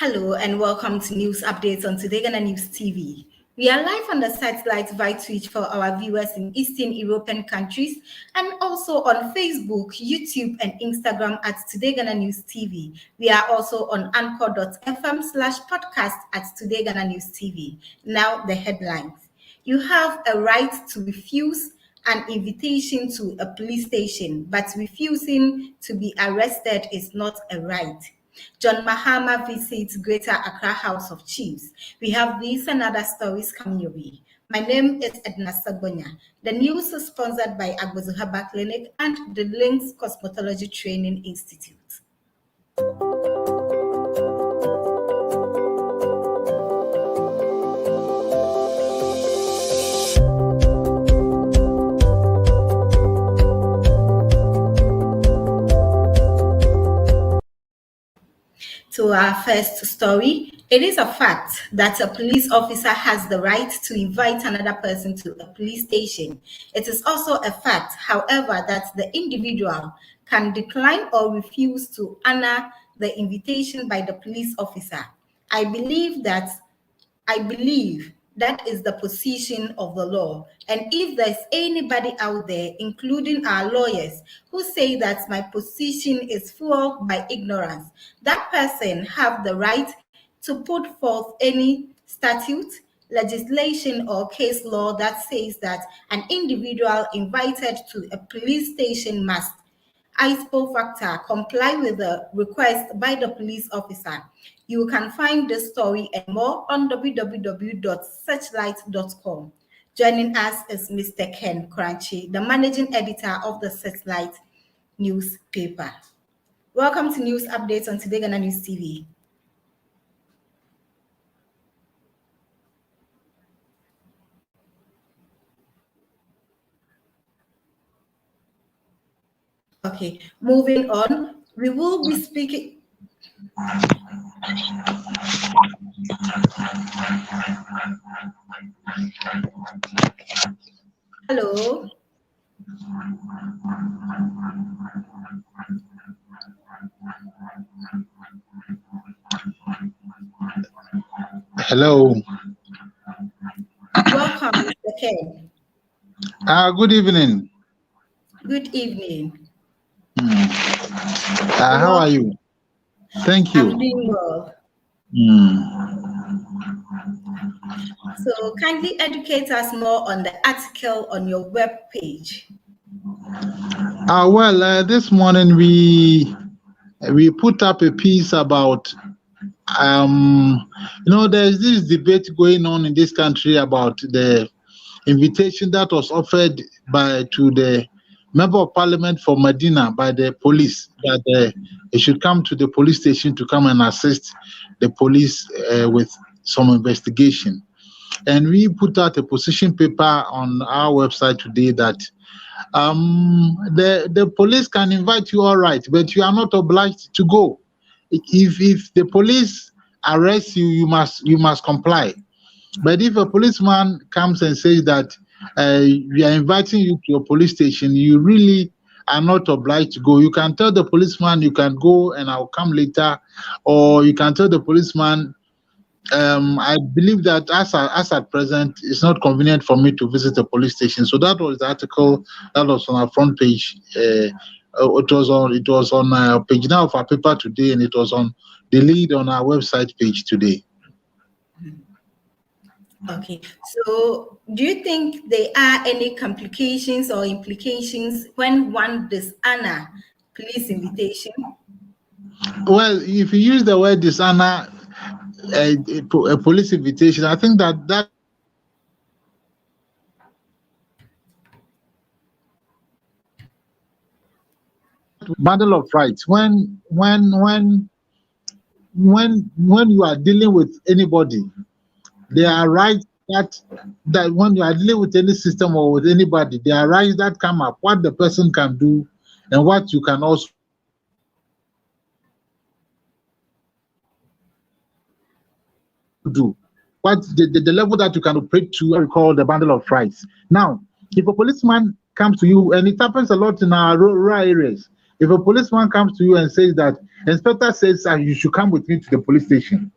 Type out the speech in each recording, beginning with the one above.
Hello and welcome to news updates on Today Ghana News TV. We are live on the satellite via Twitch for our viewers in Eastern European countries and also on Facebook, YouTube, and Instagram at Today Ghana News TV. We are also on anchor.fm/podcast at Today Ghana News TV. Now the headlines. You have a right to refuse an invitation to a police station, but refusing to be arrested is not a right. John Mahama visits Greater Accra House of Chiefs. We have these and other stories coming your way. My name is Edna Sabonya. The news is sponsored by Agbozuhaba Clinic and the Links Cosmetology Training Institute. To our first story, it is a fact that a police officer has the right to invite another person to a police station. It is also a fact, however, that the individual can decline or refuse to honor the invitation by the police officer. I believe that is the position of the law. And if there's anybody out there, including our lawyers, who say that my position is fueled by ignorance, that person have the right to put forth any statute, legislation, or case law that says that an individual invited to a police station must ISPO factor comply with the request by the police officer. You can find this story and more on www.searchlight.com. Joining us is Mr. Ken Crunchy, the managing editor of the Searchlight newspaper. Welcome to News Updates on Today Ghana News TV. Okay, moving on, we will be speaking. Hello. Hello. Welcome, Mr. Ken. Good evening. Good evening. How are you? Thank you. I'm doing well. So kindly educate us more on the article on your web page. Well, this morning we put up a piece about there's this debate going on in this country about the invitation that was offered to the member of parliament for Medina by the police that they should come to the police station to come and assist the police with some investigation. And we put out a position paper on our website today that the police can invite you, all right, but you are not obliged to go. If the police arrest you, you must comply. But if a policeman comes and says that we are inviting you to a police station, you really are not obliged to go. You can tell the policeman you can go and I'll come later, or you can tell the policeman, I believe that as at present, it's not convenient for me to visit a police station. So that was the article that was on our front page. It was on page 9 of our paper today, and it was on the lead on our website page today. Okay, so do you think there are any complications or implications when one dishonor police invitation? Well, if you use the word dishonor a police invitation, I think that bundle of rights. When you are dealing with anybody, there are rights that when you are dealing with any system or with anybody, there are rights that come up, what the person can do and what you can also do. What the level that you can operate to, what we call the bundle of rights. Now, if a policeman comes to you, and it happens a lot in our rural areas, If a policeman comes to you and says that, inspector says you should come with me to the police station.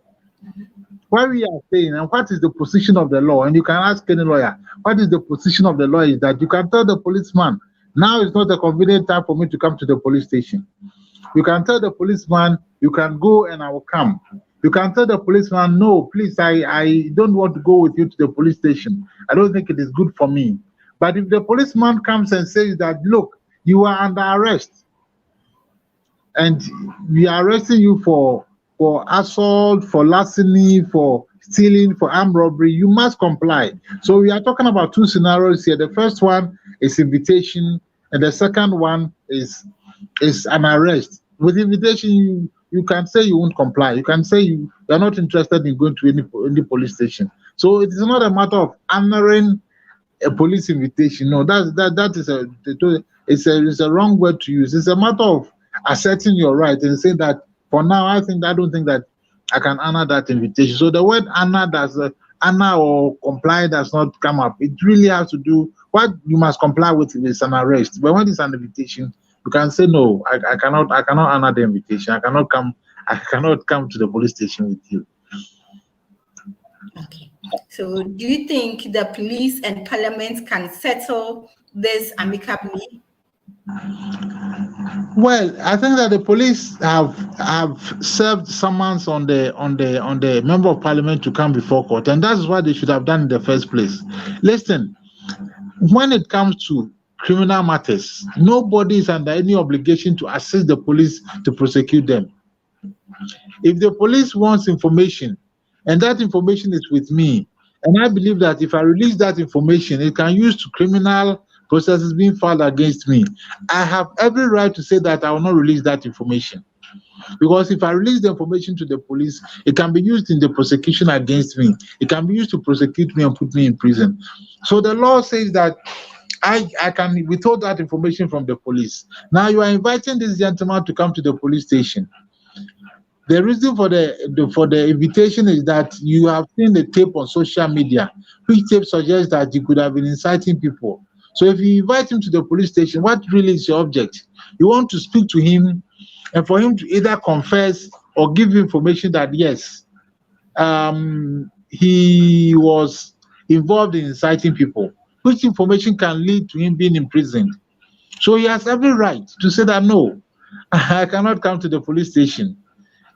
What we are saying and what is the position of the law, and you can ask any lawyer, what is the position of the law is that you can tell the policeman, now is not a convenient time for me to come to the police station. You can tell the policeman, you can go and I will come. You can tell the policeman, no, please, I don't want to go with you to the police station. I don't think it is good for me. But if the policeman comes and says that, look, you are under arrest, and we are arresting you for assault, for larceny, for stealing, for armed robbery, you must comply. So we are talking about two scenarios here. The first one is invitation, and the second one is an arrest. With invitation, you can say you won't comply. You can say you are not interested in going to any police station. So it is not a matter of honoring a police invitation. No, that is a wrong word to use. It's a matter of asserting your right and saying that for now, I don't think that I can honor that invitation. So the word honor or comply does not come up. It really has to do what you must comply with is an arrest. But when it's an invitation, you can say no. I cannot honor the invitation. I cannot come to the police station with you. Okay. So do you think the police and parliament can settle this amicably? Well, I think that the police have served summons on the member of parliament to come before court, and that's what they should have done in the first place. Listen, when it comes to criminal matters, nobody is under any obligation to assist the police to prosecute them. If the police wants information, and that information is with me, and I believe that if I release that information, it can use to criminal processes being filed against me, I have every right to say that I will not release that information. Because if I release the information to the police, it can be used in the prosecution against me. It can be used to prosecute me and put me in prison. So the law says that I can withhold that information from the police. Now you are inviting this gentleman to come to the police station. The reason for the invitation is that you have seen the tape on social media, which tape suggests that you could have been inciting people. So if you invite him to the police station, what really is your object? You want to speak to him and for him to either confess or give information that yes, he was involved in inciting people, which information can lead to him being imprisoned. So he has every right to say that no, I cannot come to the police station.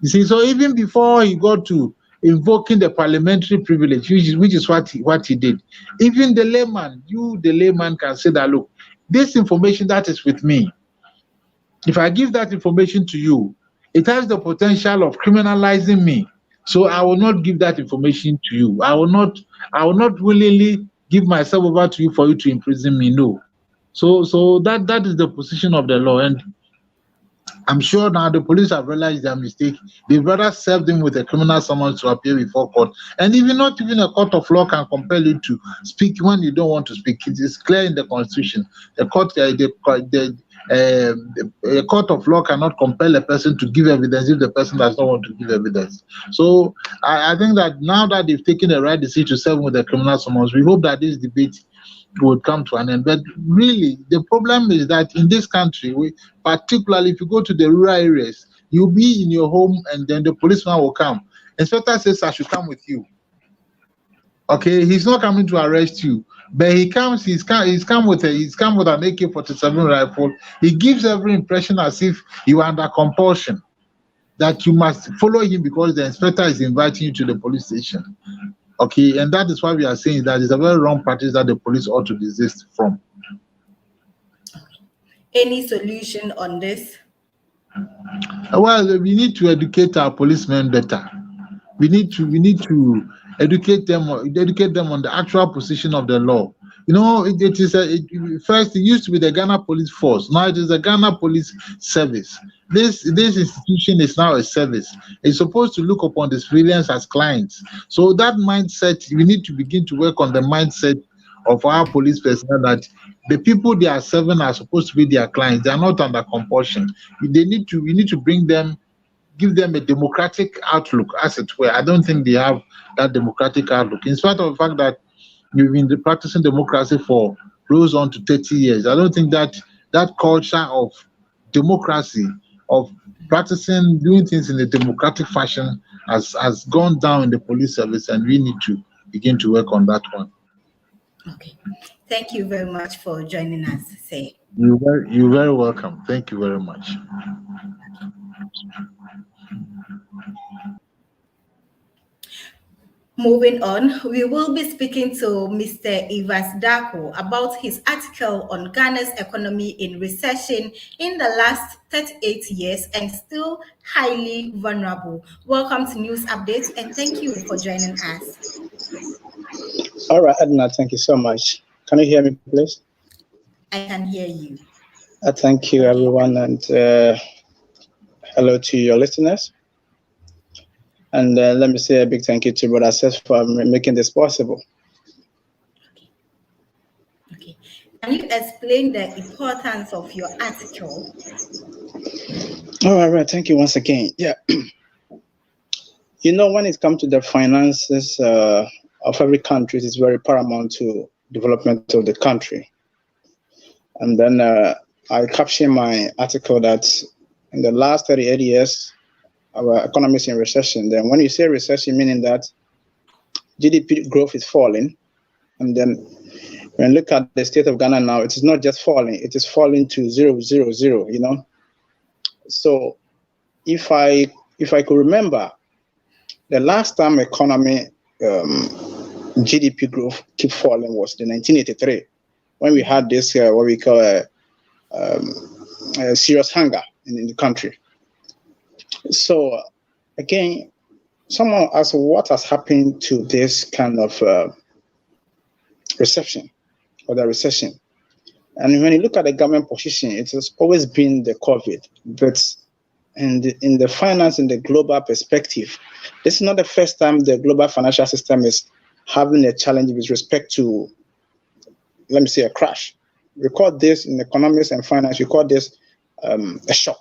You see, so even before he got to invoking the parliamentary privilege, which is what he did, even the layman can say that, look, this information that is with me, if I give that information to you, it has the potential of criminalizing me. So I will not give that information to you. I will not willingly give myself over to you for you to imprison me. No. So that is the position of the law, and I'm sure now the police have realized their mistake. They'd rather serve them with a criminal summons to appear before court. And even not even a court of law can compel you to speak when you don't want to speak. It is clear in the Constitution. A court of law cannot compel a person to give evidence if the person does not want to give evidence. So I think that now that they've taken the right decision to serve with a criminal summons, we hope that this debate would come to an end. But really, the problem is that in this country, particularly if you go to the rural areas, you'll be in your home and then the policeman will come. Inspector says, I should come with you. Okay, he's not coming to arrest you, but he's come with an AK-47 rifle. He gives every impression as if you are under compulsion, that you must follow him because the inspector is inviting you to the police station. Okay, and that is why we are saying that it's a very wrong practice that the police ought to desist from. Any solution on this? Well, we need to educate our policemen better. We need to educate them on the actual position of the law. You know, first it used to be the Ghana Police Force. Now it is the Ghana Police Service. This institution is now a service. It's supposed to look upon the civilians as clients. So that mindset, we need to begin to work on the mindset of our police personnel that the people they are serving are supposed to be their clients. They are not under compulsion. We need to bring them, give them a democratic outlook, as it were. I don't think they have that democratic outlook, in spite of the fact that you've been practicing democracy for close on to 30 years. I don't think that culture of democracy, of practicing doing things in a democratic fashion has gone down in the police service, and we need to begin to work on that one. Okay. Thank you very much for joining us, Say. You're very welcome. Thank you very much. Moving on, we will be speaking to Mr. Ivas Dako about his article on Ghana's economy in recession in the last 38 years and still highly vulnerable. Welcome to News Updates, and thank you for joining us. All right, Edna, thank you so much. Can you hear me, please? I can hear you. Thank you, everyone, and hello to your listeners. And let me say a big thank you to Brother Seth for making this possible. Okay. Can you explain the importance of your article? All right, thank you once again. Yeah. You know, when it comes to the finances of every country, it's very paramount to development of the country. And then I caption my article that in the last 38 years, our economy is in recession. Then when you say recession, meaning that GDP growth is falling. And then when you look at the state of Ghana now, it is not just falling, it is falling to 0.00, you know. So if I could remember, the last time economy GDP growth keep falling was in 1983, when we had this what we call a serious hunger in the country. So again, someone asked what has happened to this kind of recession or the recession. And when you look at the government position, it has always been the COVID. But in the finance, in the global perspective, this is not the first time the global financial system is having a challenge with respect to, let me say, a crash. We call this in economics and finance, we call this a shock.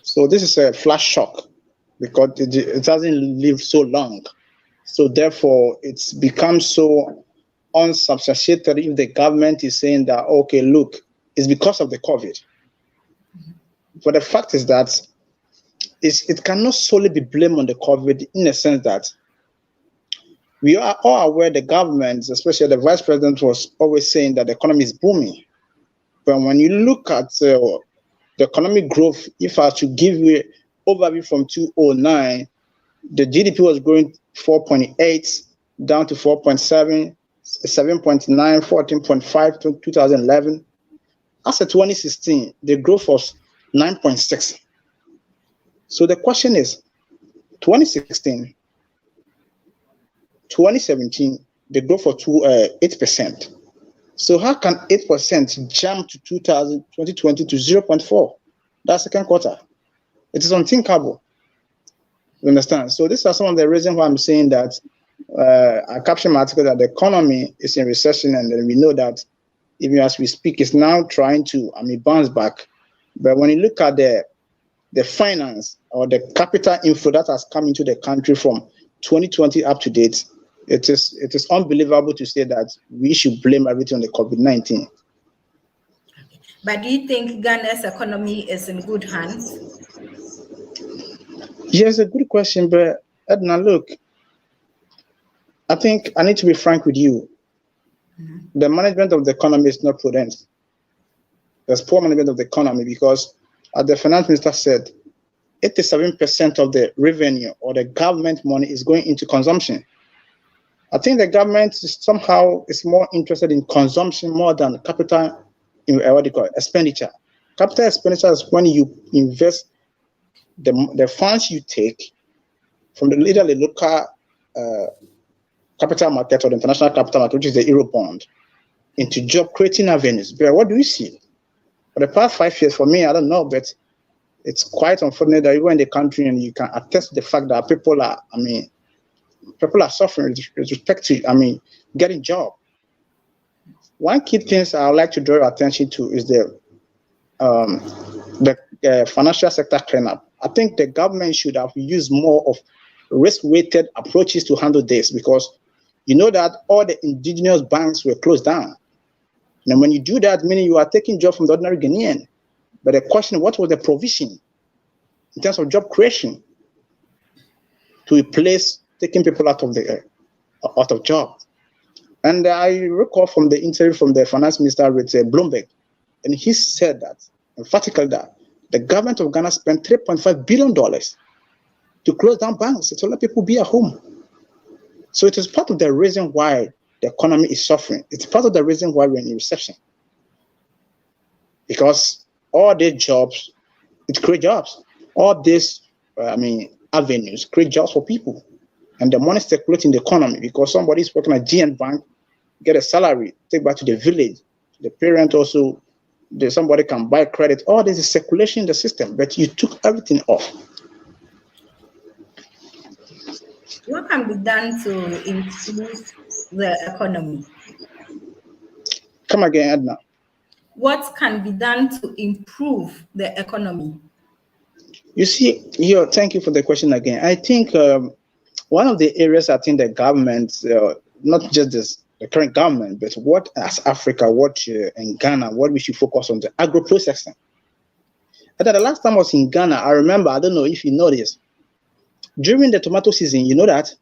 So this is a flash shock because it doesn't live so long. So therefore, it's become so unsubstantiated if the government is saying that, okay, look, it's because of the COVID. But the fact is that it cannot solely be blamed on the COVID, in the sense that we are all aware the government, especially the vice president, was always saying that the economy is booming. But when you look at the economic growth, if I should give you an overview from 2009, the GDP was growing 4.8 down to 4.7, 7.9, 14.5 to 2011. As of 2016, the growth was 9.6. So the question is, 2016, 2017, the growth was 8%. So how can 8% jump to 2020 to 0.4? That's second quarter. It is unthinkable. You understand? So these are some of the reasons why I'm saying that I captured my article that the economy is in recession, and then we know that even as we speak, it's now trying to bounce back. But when you look at the finance or the capital inflow that has come into the country from 2020 up to date, it is unbelievable to say that we should blame everything on the COVID-19. But do you think Ghana's economy is in good hands? Yes, a good question, but Edna, look, I think I need to be frank with you. Mm-hmm. The management of the economy is not prudent. There's poor management of the economy because, as the finance minister said, 87% of the revenue or the government money is going into consumption. I think the government somehow is more interested in consumption more than capital, expenditure. Capital expenditure is when you invest the funds you take from either the local capital market or the international capital market, which is the Eurobond, into job creating avenues. But what do we see? For the past 5 years, for me, I don't know, but it's quite unfortunate that you go in the country and you can attest to the fact that people are suffering with respect to, getting job. One key thing I would like to draw your attention to is the financial sector cleanup. I think the government should have used more of risk-weighted approaches to handle this, because you know that all the indigenous banks were closed down. And when you do that, meaning you are taking jobs from the ordinary Ghanaian. But the question, what was the provision in terms of job creation to replace taking people out of job? And I recall from the interview from the finance minister with Bloomberg, and he said that emphatically that the government of Ghana spent $3.5 billion to close down banks to let people be at home. So it is part of the reason why the economy is suffering. It's part of the reason why we're in recession. Because all these jobs, it creates jobs. All these, avenues create jobs for people. And the money circulates in the economy because somebody is working at GN Bank, get a salary, take back to the village. The parent also, somebody can buy credit. All this is circulation in the system, but you took everything off. What can be done to improve the economy? Come again, Edna. What can be done to improve the economy? You see, thank you for the question again. I think one of the areas I think the government, not just the current government, but what as Africa, in Ghana, what we should focus on, the agro-processing. And the last time I was in Ghana, I remember, I don't know if you know this, during the tomato season, you know that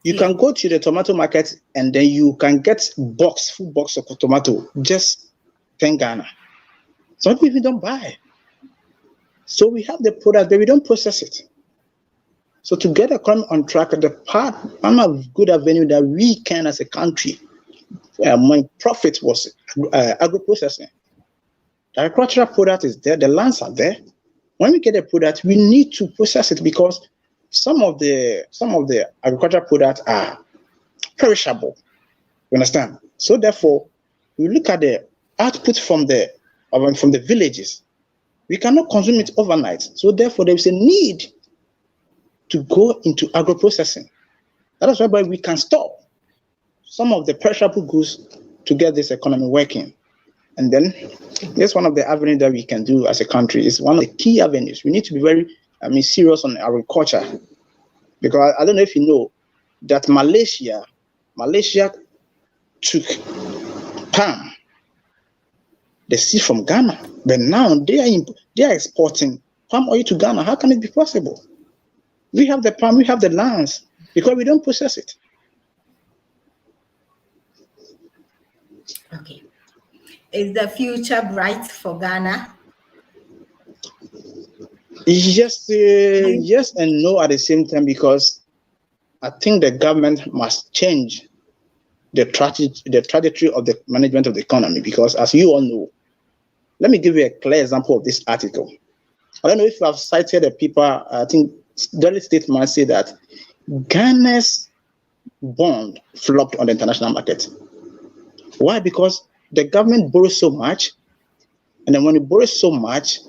you can go to the tomato market and then you can get full box of tomato, just 10 Ghana. Some people don't buy. So we have the product, but we don't process it. So to get the economy on track, one of good avenue that we can as a country, my profit was agro-processing. The agricultural product is there, the lands are there. When we get a product, we need to process it because some of the agricultural products are perishable. You understand? So therefore, we look at the output from the villages. We cannot consume it overnight. So therefore, there is a need to go into agro-processing. That is why we can store some of the perishable goods to get this economy working. And then that's one of the avenues that we can do as a country. It's one of the key avenues. We need to be very serious on agriculture. Because I don't know if you know that Malaysia took palm, the seed from Ghana, but now they are exporting palm oil to Ghana. How can it be possible? We have the palm, we have the lands, because we don't process it. Okay. Is the future bright for Ghana? Yes and no at the same time, because I think the government must change the trajectory of the management of the economy. Because as you all know, let me give you a clear example of this article. I don't know if you have cited the paper. I think Daily Statement say that Ghana's bond flopped on the international market. Why? Because the government borrows so much, and then when you borrow so much,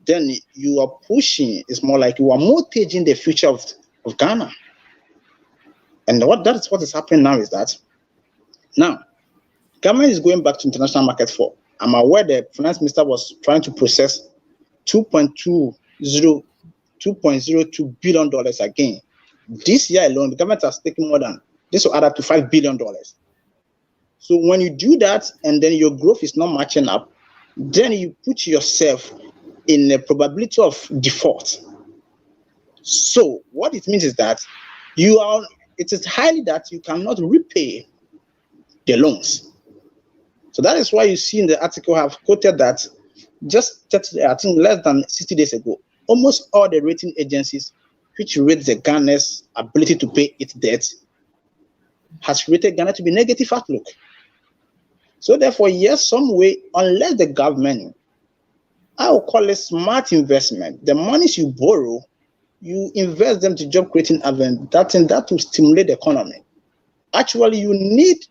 then you are pushing, it's more like you are mortgaging the future of Ghana. And that's what is happening now is that now government is going back to international market for, I'm aware the finance minister was trying to process $2.02 billion again. This year alone, the government has taken more than, this will add up to $5 billion. So when you do that and then your growth is not matching up, then you put yourself in a probability of default. So what it means is that it is highly that you cannot repay the loans. So that is why you see in the article I have quoted that just I think less than 60 days ago, almost all the rating agencies which rate the Ghana's ability to pay its debt has rated Ghana to be negative outlook. So therefore, yes, some way, unless the government, I will call it smart investment. The monies you borrow, you invest them to job creating event. That will stimulate the economy. Actually, you need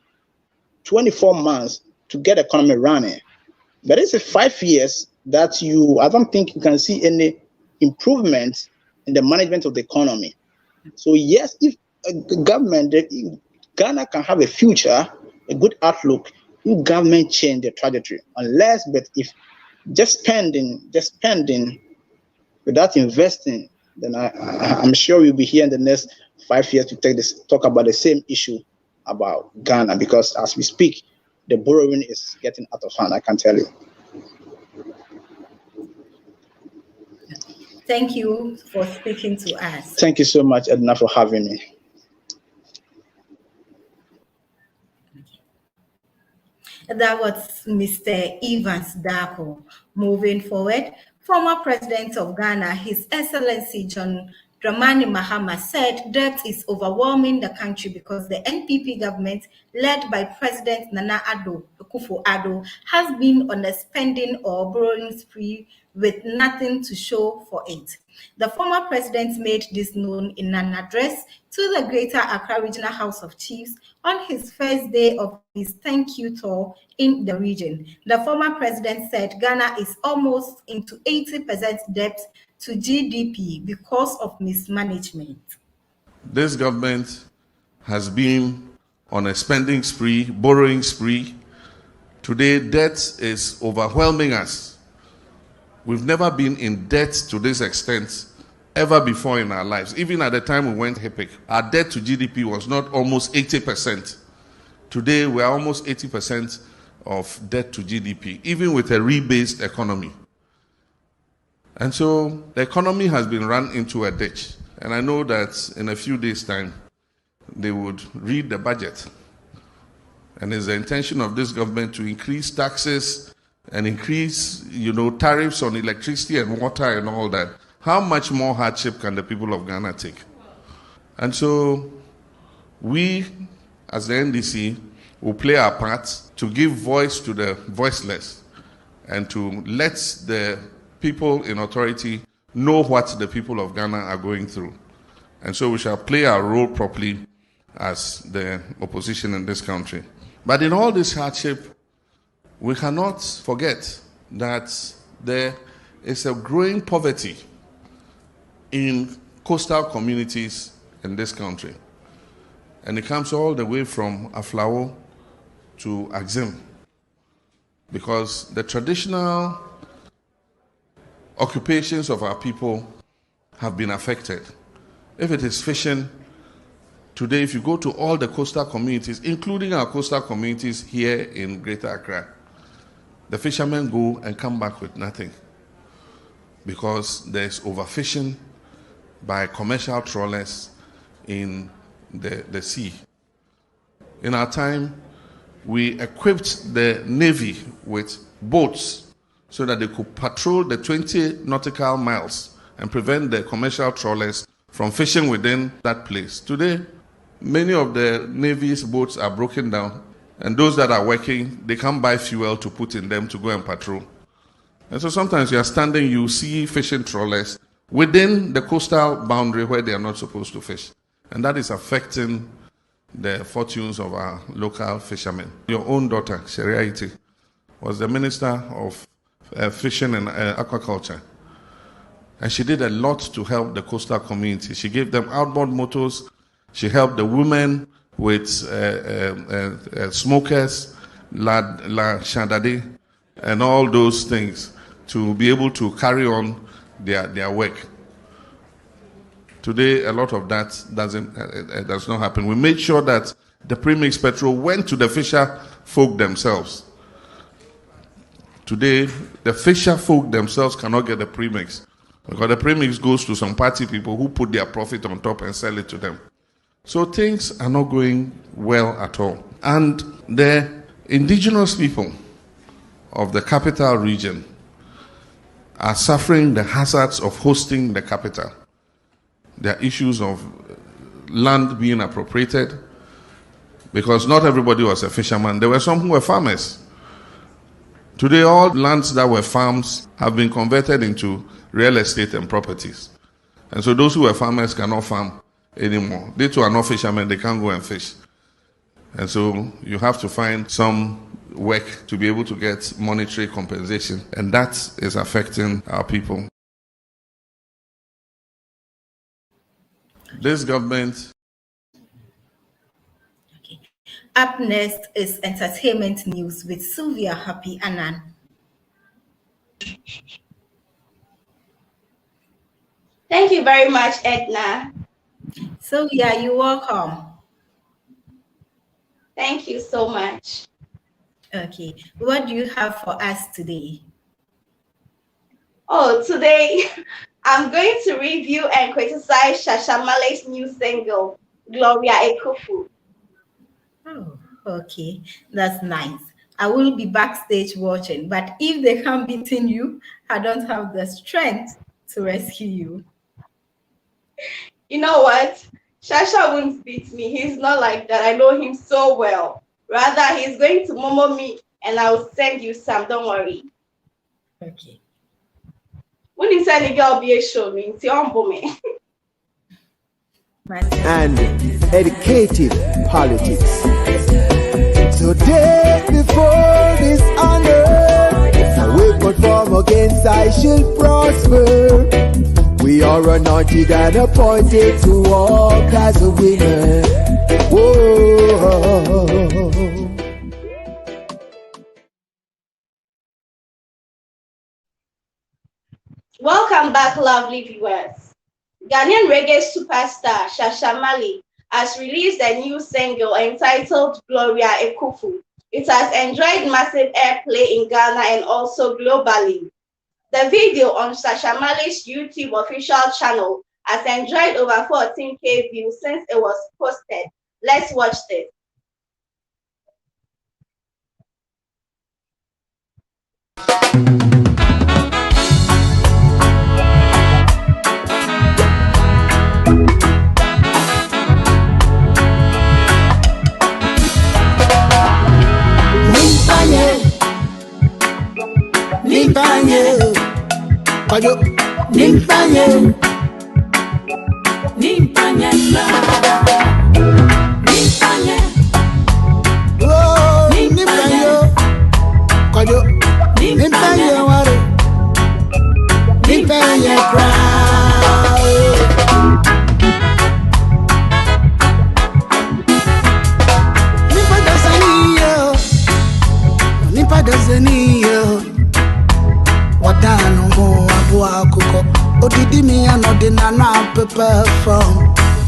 24 months to get the economy running. But it's 5 years that I don't think you can see any improvement in the management of the economy. So yes, if Ghana can have a future, a good outlook, if government change the trajectory. But if just spending without investing, then I'm sure we'll be here in the next 5 years to talk about the same issue about Ghana, because as we speak, the borrowing is getting out of hand, I can tell you. Thank you for speaking to us. Thank you so much, Edna, for having me. That was Mr. Evans Darko. Moving forward, former President of Ghana, His Excellency John Dramani Mahama, said debt is overwhelming the country because the NPP government, led by President Nana Akufo-Addo, has been on a spending or borrowing spree with nothing to show for it. The former president made this known in an address to the Greater Accra Regional House of Chiefs on his first day of his thank you tour in the region. The former president said Ghana is almost into 80% debt to GDP because of mismanagement. This government has been on a spending spree, borrowing spree. Today, debt is overwhelming us. We've never been in debt to this extent ever before in our lives. Even at the time we went HIPIC, our debt to GDP was not almost 80%. Today, we are almost 80% of debt to GDP, even with a rebased economy. And so the economy has been run into a ditch. And I know that in a few days' time, they would read the budget. And it's the intention of this government to increase taxes and increase, tariffs on electricity and water and all that. How much more hardship can the people of Ghana take? And so we, as the NDC, will play our part to give voice to the voiceless and to let the people in authority know what the people of Ghana are going through. And so we shall play our role properly as the opposition in this country. But in all this hardship, we cannot forget that there is a growing poverty in coastal communities in this country. And it comes all the way from Aflao to Axim, because the traditional occupations of our people have been affected. If it is fishing, today if you go to all the coastal communities, including our coastal communities here in Greater Accra, the fishermen go and come back with nothing because there's overfishing by commercial trawlers in the sea. In our time, we equipped the Navy with boats so that they could patrol the 20 nautical miles and prevent the commercial trawlers from fishing within that place. Today, many of the Navy's boats are broken down, and those that are working, they can't buy fuel to put in them to go and patrol. And so sometimes you are standing, you see fishing trawlers within the coastal boundary where they are not supposed to fish. And that is affecting the fortunes of our local fishermen. Your own daughter, Sharia Iti, was the Minister of Fishing and Aquaculture. And she did a lot to help the coastal community. She gave them outboard motors. She helped the women with smokers, la chandade, and all those things to be able to carry on their work. Today, a lot of that does not happen. We made sure that the premix petrol went to the fisher folk themselves. Today, the fisher folk themselves cannot get the premix because the premix goes to some party people who put their profit on top and sell it to them. So things are not going well at all. And the indigenous people of the capital region are suffering the hazards of hosting the capital. There are issues of land being appropriated because not everybody was a fisherman. There were some who were farmers. Today, all lands that were farms have been converted into real estate and properties. And so those who were farmers cannot farm anymore. They too are not fishermen, they can't go and fish. And so you have to find some work to be able to get monetary compensation. And that is affecting our people. This government. Okay. Up next is entertainment news with Sylvia Happy Annan. Thank you very much, Edna. Sylvia, you're welcome. Thank you so much. Okay, what do you have for us today? Oh, today I'm going to review and criticize Shasha Marley's new single, Gloria Akuffo. Oh, okay. That's nice. I will be backstage watching, but if they can't beating you, I don't have the strength to rescue you. You know what? Shasha won't beat me. He's not like that. I know him so well. Rather, he's going to momo me and I'll send you some. Don't worry. Okay. When you send a girl be a show me, it's your me. And educative politics. Today before this honor, I will perform against I shall prosper. We are anointed and appointed to walk as a winner. Whoa. Welcome back, lovely viewers. Ghanaian reggae superstar Shasha Marley has released a new single entitled Gloria Akuffo. It has enjoyed massive airplay in Ghana and also globally. The video on Shasha Marley's YouTube official channel has enjoyed over 14K views since it was posted. Let's watch this. Perform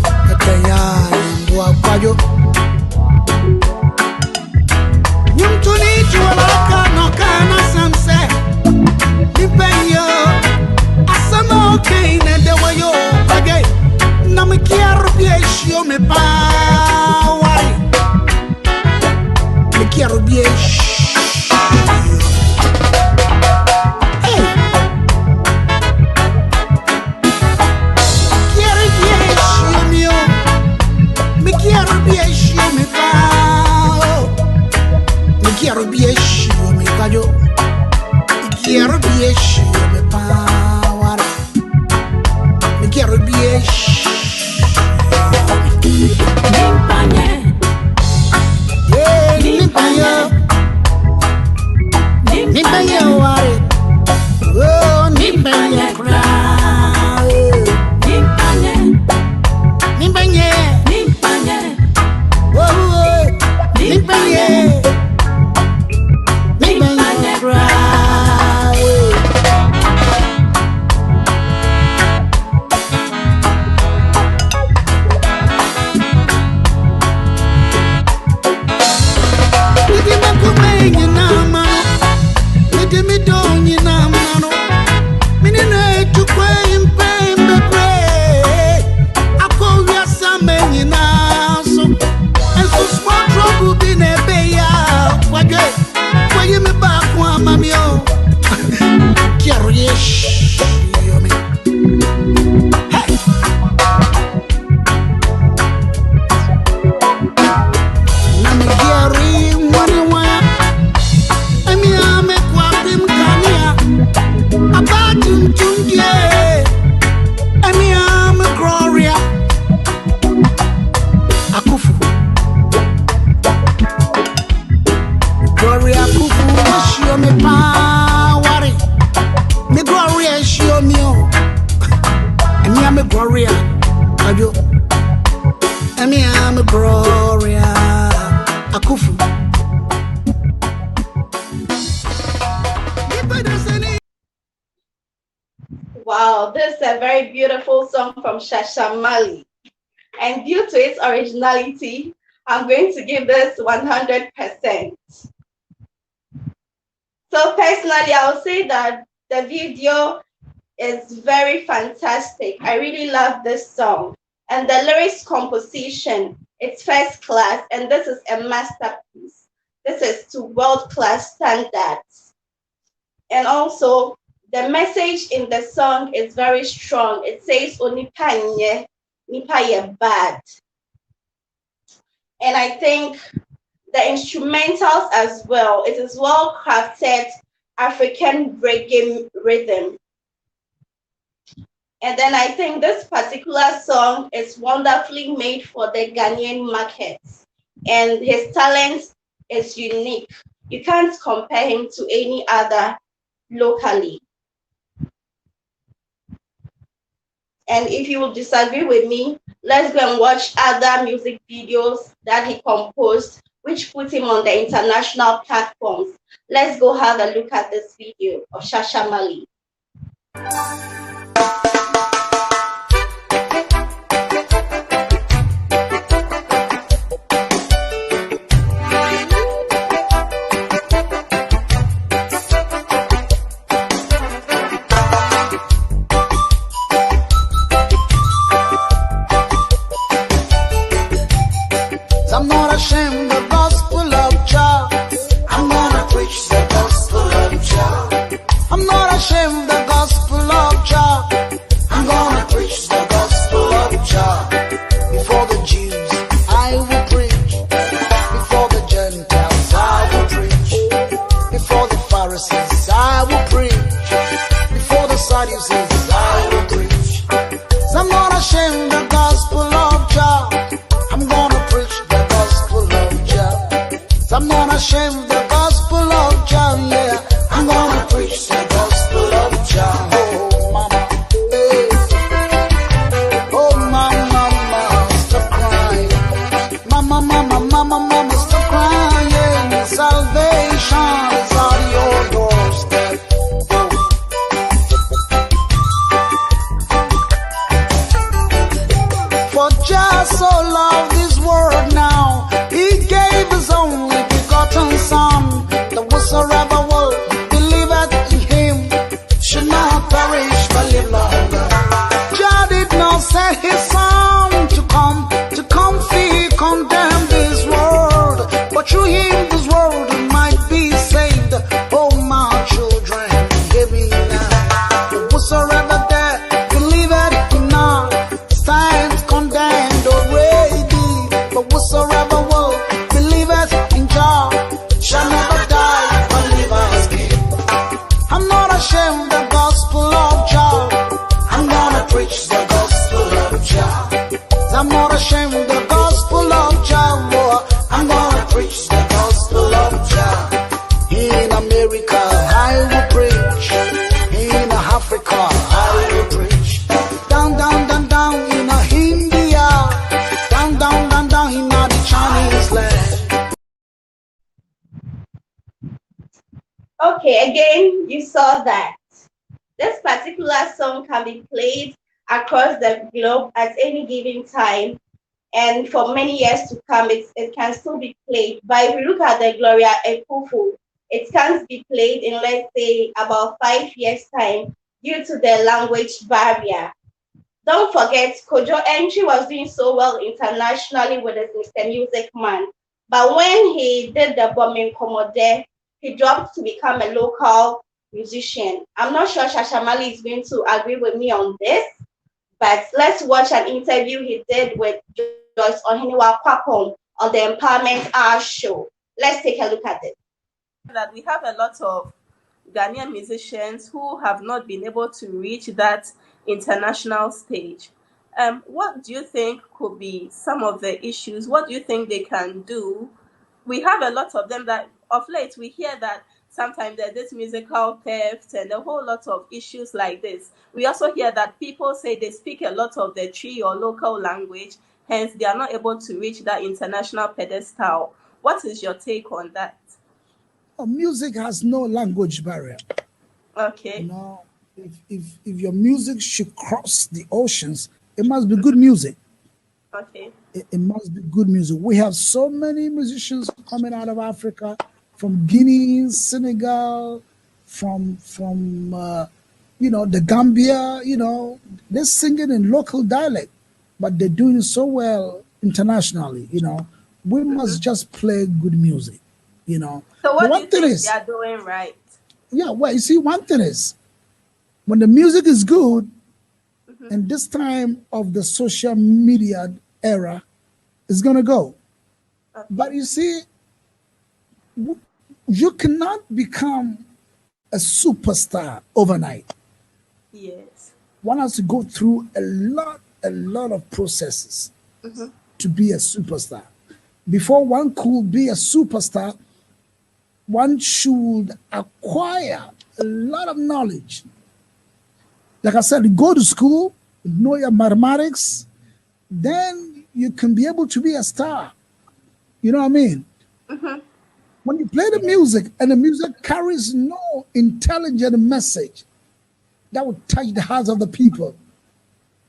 at the yard and walk by you. You to need you like no kind of some say. Depend you. Asam okay, and the way you again. Namikia Rubish, you me power. Mikia Rubish. Quiero be a shoe, me cayo. Quiero be a shoe, me power. Me quiero be a shoe. Nimpañe. Yeah, nimpañe. Nimpañe, wari. Oh, nimpañe, cry. Nimpañe. Nimpañe. Nimpañe. Oh, nimpañe. Gloria Akuffo, show me power. Me Gloria, show me. And me, I'm a Gloria. And me, I'm a Gloria Akuffo. Wow, this is a very beautiful song from Shasha Marley. And due to its originality, I'm going to give this 100%. So personally, I would say that the video is very fantastic. I really love this song. And the lyrics composition, it's first class, and this is a masterpiece. This is to world-class standards. And also, the message in the song is very strong. It says, "Onipanye, nipaye bad." And I think the instrumentals as well, it is well-crafted African reggae rhythm. And then I think this particular song is wonderfully made for the Ghanaian market. And his talent is unique. You can't compare him to any other locally. And if you will disagree with me, let's go and watch other music videos that he composed, which put him on the international platforms. Let's go have a look at this video of Shasha Marley. I'm not ashamed of the gospel of Jah. I'm gonna preach the gospel of Jah. I'm not ashamed of the gospel of Jah. I'm gonna preach the gospel of Jah. Before the Jews, I will preach. Before the Gentiles, I will preach. Before the Pharisees, I will preach. Before the Sadducees, I will preach. So I'm not ashamed of the gospel of Jah. I'm gonna preach the gospel of Jah. I'm not ashamed of the gospel of Jah, yeah. I'm gonna preach the gospel of Jah. Oh, mama, hey. Oh, mama, mama, stop crying. Mama, mama, mama, mama, stop crying. Salvation is on your doorstep. For Jah so loved this world now, He gave His only begotten Son, that whosoever will believeth in Him should not perish but live longer. Jah did not send His Son to come free, condemn this world, but through Him this world might be saved. Oh my children, hear me now. That whosoever there believeth in not stands condemned already, but whosoever will believeth in Jah shall never die but live as king. I'm not ashamed of the gospel of Jah. I'm gonna preach the gospel of Jah. I'm not ashamed of the gospel of Jah. Lord. I'm gonna preach the gospel of Jah. In America, I will preach. In Africa, I will preach. Down, down, down, down in India. Down, down, down, down in the Chinese land. Okay, again, you saw that. This particular song can be played across the globe at any given time, and for many years to come, it can still be played. But if you look at the Gloria Akuffo, it can't be played in, let's say, about 5 years' time due to the language barrier. Don't forget, Kojo Entry was doing so well internationally with his Mr. Music Man. But when he did the bombing Commode, he dropped to become a local musician. I'm not sure Shasha Marley is going to agree with me on this, but let's watch an interview he did with Joyce Ohiniwa Kwapong on the Empowerment Hour show. Let's take a look at it. That we have a lot of Ghanaian musicians who have not been able to reach that international stage. What do you think could be some of the issues? What do you think they can do? We have a lot of them that of late we hear that sometimes there's this musical theft and a whole lot of issues like this. We also hear that people say they speak a lot of the Tree or local language, hence they are not able to reach that international pedestal. What is your take on that? Music has no language barrier. Okay. You know, if your music should cross the oceans, it must be good music. Okay. It must be good music. We have so many musicians coming out of Africa, from Guinea, Senegal, from the Gambia, they're singing in local dialect, but they're doing so well internationally. We must just play good music. So But what do one you thing think is, they are doing right? yeah, well, you see, one thing is, when the music is good, Mm-hmm. and this time of the social media era is gonna go. Okay. But you see, you cannot become a superstar overnight. Yes. One has to go through a lot of processes Mm-hmm. to be a superstar. Before one could be a superstar, one should acquire a lot of knowledge. Like I said, you go to school, know your mathematics, then you can be able to be a star. You know what I mean? Mm-hmm. When you play the music and the music carries no intelligent message that would touch the hearts of the people,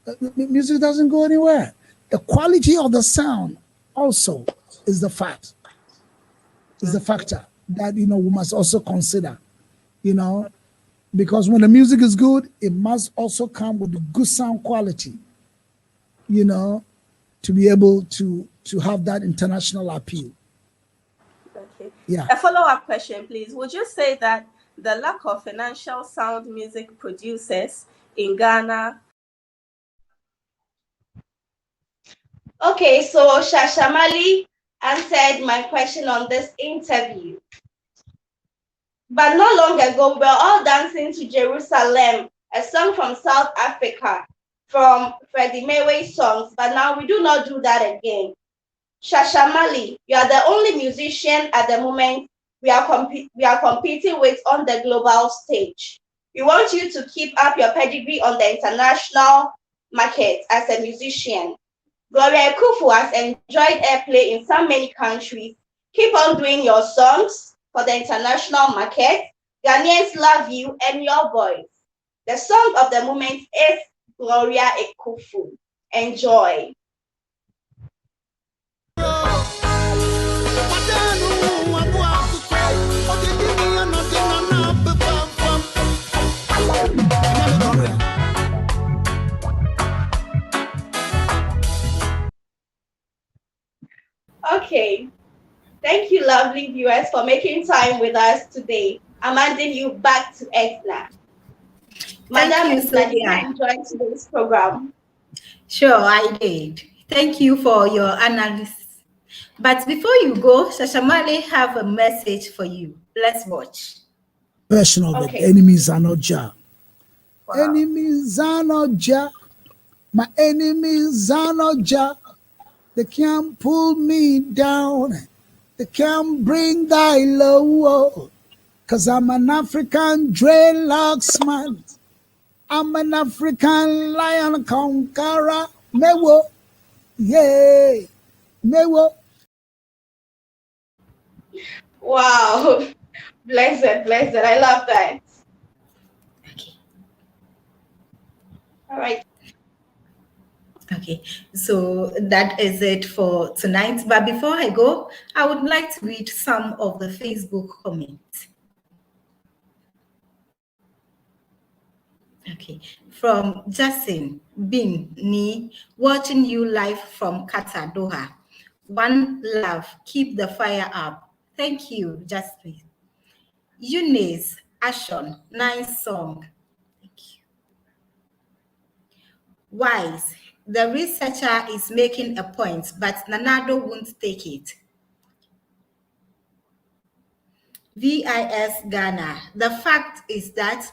the music doesn't go anywhere. The quality of the sound also is the fact, is the factor that we must also consider. Because when the music is good, it must also come with the good sound quality. To be able to have that international appeal. Okay. Yeah. A follow-up question, please. Would you say that the lack of financial sound music producers in Ghana? Okay, so Shasha Marley answered my question on this interview. But not long ago, we were all dancing to Jerusalem, a song from South Africa, from Freddie Mercury's songs. But now we do not do that again. Shasha Marley, you are the only musician at the moment we are competing with on the global stage. We want you to keep up your pedigree on the international market as a musician. Gloria Akuffo has enjoyed airplay in so many countries. Keep on doing your songs for the international market. Ghanaians love you and your voice. The song of the moment is Gloria Akuffo. Enjoy. Okay. Thank you, lovely viewers, for making time with us today. I'm handing you back to Edna. Madam you, Edna, did you Sylvia. enjoy today's program? Sure, I did. Thank you for your analysis. But before you go, Shasha Marley have a message for you. Let's watch. Version of it. Okay. Enemies are not Jah. Wow. Enemies are not Jah. My enemies are not Jah. They can't pull me down. They can't bring thy low. Cause I'm an African dreadlocks man. I'm an African lion conqueror. Mewo. Yay. Mewo. Wow. Blessed, blessed. I love that. Okay. All right. Okay, so that is it for tonight. But before I go, I would like to read some of the Facebook comments. Okay, from Justin Bin Ni, watching you live from Qatar, Doha. One love, keep the fire up. Thank you, Justin. Eunice Ashon, nice song. Thank you. Wise, the researcher is making a point, but Nanado won't take it. VIS Ghana. The fact is that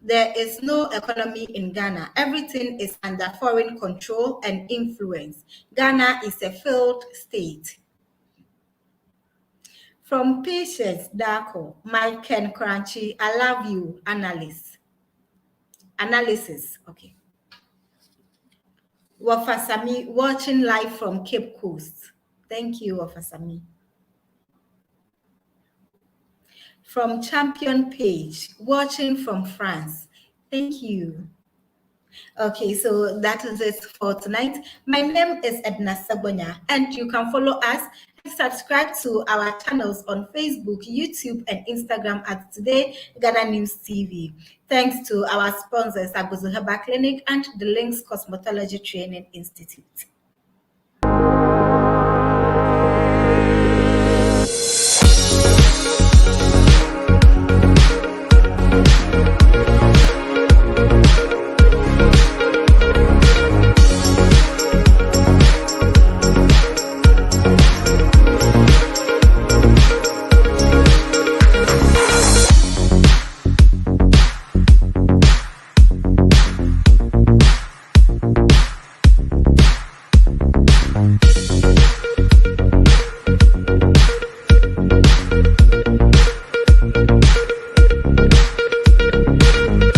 there is no economy in Ghana. Everything is under foreign control and influence. Ghana is a failed state. From Patience Darko, Mike Ken Crunchy, I love you, analysis. Okay. Wafasami, watching live from Cape Coast. Thank you, Wafasami. From Champion Page, watching from France. Thank you. Okay, so that is it for tonight. My name is Edna Sabonya, and you can follow us subscribe to our channels on Facebook, YouTube, and Instagram at Today Ghana News TV. Thanks to our sponsors, Agozo Herbal Clinic and the Links Cosmetology Training Institute.